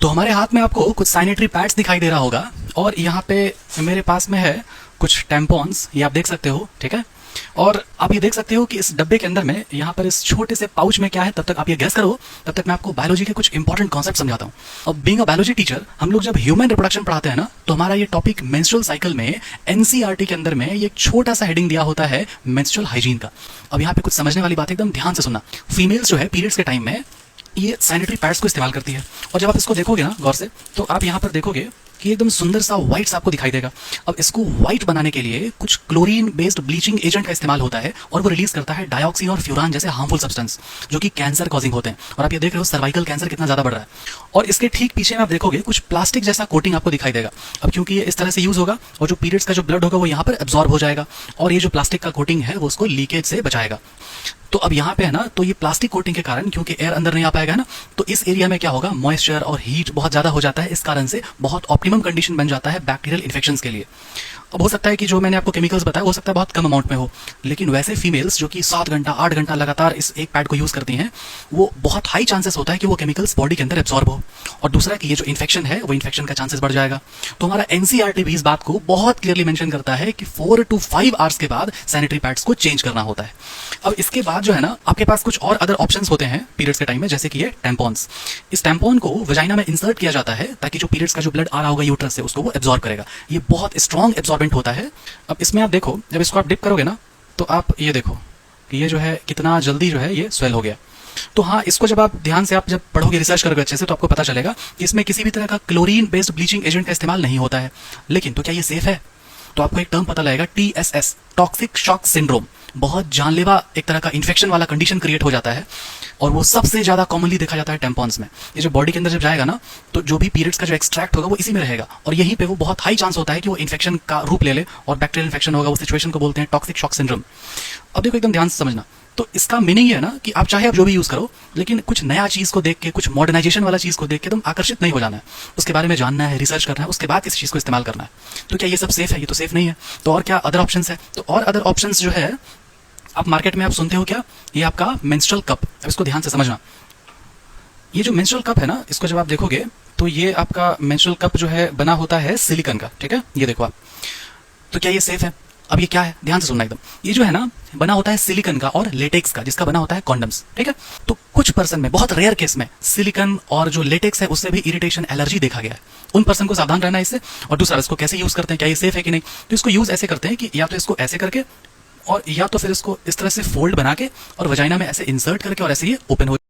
तो हमारे हाथ में आपको कुछ सैनिटरी पैड्स दिखाई दे रहा होगा और यहाँ पे मेरे पास में है कुछ टैम्पॉन्स, ये आप देख सकते हो, ठीक है। और आप ये देख सकते हो कि इस डब्बे के अंदर में यहाँ पर इस छोटे से पाउच में क्या है। तब तक आप ये गेस करो, तब तक मैं आपको बायोलॉजी के कुछ इंपॉर्टेंट कॉन्सेप्ट समझाता हूँ। अब बीइंग अ बायोलॉजी टीचर, हम लोग जब ह्यूमन रिप्रोडक्शन पढ़ाते हैं ना, तो हमारा ये टॉपिक मेंस्ट्रुअल साइकिल में एनसीईआरटी के अंदर में ये एक छोटा सा हेडिंग दिया होता है मेंस्ट्रुअल हाइजीन का। अब यहाँ पे कुछ समझने वाली बात एकदम ध्यान से सुनना। फीमेल्स जो है पीरियड्स के टाइम में ये सैनिटरी पैड्स को इस्तेमाल करती है, और जब आप इसको देखोगे ना गौर से, तो आप यहाँ पर देखोगे कि एकदम सुंदर सा व्हाइट आपको दिखाई देगा। अब इसको व्हाइट बनाने के लिए कुछ क्लोरीन बेस्ड ब्लीचिंग एजेंट का इस्तेमाल होता है, और वो रिलीज करता है डाइऑक्सी और फ्यूरान जैसे हार्मफुल सब्सटेंस, जो कि कैंसर कॉजिंग होते हैं। और आप ये देख रहे हो सर्वाइकल कैंसर कितना ज्यादा बढ़ रहा है। और इसके ठीक पीछे में आप देखोगे कुछ प्लास्टिक जैसा कोटिंग आपको दिखाई देगा। अब क्योंकि ये इस तरह से यूज होगा, और जो पीरियड्स का जो ब्लड होगा वो यहाँ पर एब्जॉर्ब हो जाएगा, और ये जो प्लास्टिक का कोटिंग है वो उसको लीकेज से बचाएगा। तो अब यहाँ पे है ना, तो ये प्लास्टिक कोटिंग के कारण क्योंकि एयर अंदर नहीं आ पाएगा ना, तो इस एरिया में क्या होगा, मॉइस्चर और हीट बहुत ज्यादा हो जाता है। इस कारण से बहुत ऑप्टिमम कंडीशन बन जाता है बैक्टीरियल इन्फेक्शंस के लिए। अब हो सकता है कि जो मैंने आपको केमिकल्स बताया हो सकता है बहुत कम अमाउंट में हो, लेकिन वैसे फीमेल्स जो कि 7 घंटा 8 घंटा लगातार इस एक पैड को यूज करती हैं, वो बहुत हाई चांसेस होता है कि वो केमिकल्स बॉडी के अंदर एब्जॉर्ब हो, और दूसरा कि ये जो इन्फेक्शन है वो इन्फेक्शन का चांसेस बढ़ जाएगा। तो हमारा एनसीईआरटी भी इस बात को बहुत क्लियरली मेंशन करता है कि 4 to 5 आवर्स के बाद सैनिटरी पैड्स को चेंज करना होता है। अब इसके बाद जो है ना, आपके पास कुछ और अदर ऑप्शंस होते हैं पीरियड्स के टाइम में, जैसे कि ये टैम्पॉन्स। इस टैम्पॉन को वजाइना में इंसर्ट किया जाता है ताकि जो पीरियड्स का जो ब्लड आ रहा होगा यूट्रस से, उसको वो एब्जॉर्ब करेगा। ये बहुत स्ट्रॉन्ग एब्जॉर्बेंट होता है। अब इसमें आप देखो, जब इसको आप डिप करोगे ना, तो आप ये देखो कि ये जो है कितना जल्दी जो है ये स्वेल हो गया। तो हाँ, इसको जब आप ध्यान से आप जब पढ़ोगे, रिसर्च करोगे अच्छे से, तो आपको पता चलेगा कि इसमें किसी भी तरह का क्लोरीन बेस्ड ब्लीचिंग एजेंट का इस्तेमाल नहीं होता है। लेकिन तो क्या ये सेफ है? तो आपको एक टर्म पता लगेगा, TSS, टॉक्सिक शॉक सिंड्रोम। बहुत जानलेवा एक तरह का इन्फेक्शन वाला कंडीशन क्रिएट हो जाता है, और वो सबसे ज्यादा कॉमनली देखा जाता है टैम्पॉन्स में। ये जो बॉडी के अंदर जब जाएगा ना, तो जो भी पीरियड्स का जो एक्सट्रैक्ट होगा वो इसी में रहेगा, और यहीं पे वो बहुत हाई चांस होता है कि वो इन्फेक्शन का रूप ले ले और बैक्टीरियल इन्फेक्शन होगा। उस सिचुएशन को बोलते हैं टॉक्सिक शॉक सिंड्रोम। अब देखो एकदम ध्यान से समझना, तो इसका मीनिंग ये है ना कि आप चाहे आप जो भी यूज करो, लेकिन कुछ नया चीज को देख के, कुछ मॉडर्नाइजेशन वाला चीज को देख के तुम आकर्षित नहीं हो जाना है। उसके बारे में जानना है, रिसर्च करना है, उसके बाद इस चीज को इस्तेमाल करना है। तो क्या ये सब सेफ है? ये तो सेफ नहीं है। तो और क्या अदर ऑप्शंस है? तो और अदर ऑप्शंस जो है, आप मार्केट में आप सुनते हो क्या, ये आपका मेंस्ट्रुअल कप। अब इसको ध्यान से समझना, ये जो मेंस्ट्रुअल कप है ना, इसको जब आप देखोगे तो ये आपका मेंस्ट्रुअल कप जो है बना होता है सिलिकॉन का, ठीक है। ये देखो आप, तो क्या ये सेफ है? अब ये क्या है, ध्यान से सुनना एकदम। ये जो है ना, बना होता है सिलिकॉन का और लेटेक्स का, जिसका बना होता है कॉन्डम्स, ठीक है। तो कुछ पर्सन में, बहुत रेयर केस में, सिलिकॉन और जो लेटेक्स है उससे भी इरिटेशन, एलर्जी देखा गया है। उन पर्सन को सावधान रहना है इससे। और दूसरा, इसको कैसे यूज करते हैं, क्या ये सेफ है कि नहीं? तो इसको यूज ऐसे करते हैं कि या तो इसको ऐसे करके, और या तो फिर इसको इस तरह से फोल्ड बना के और वजाइना में ऐसे इंसर्ट करके और ऐसे ये ओपन हो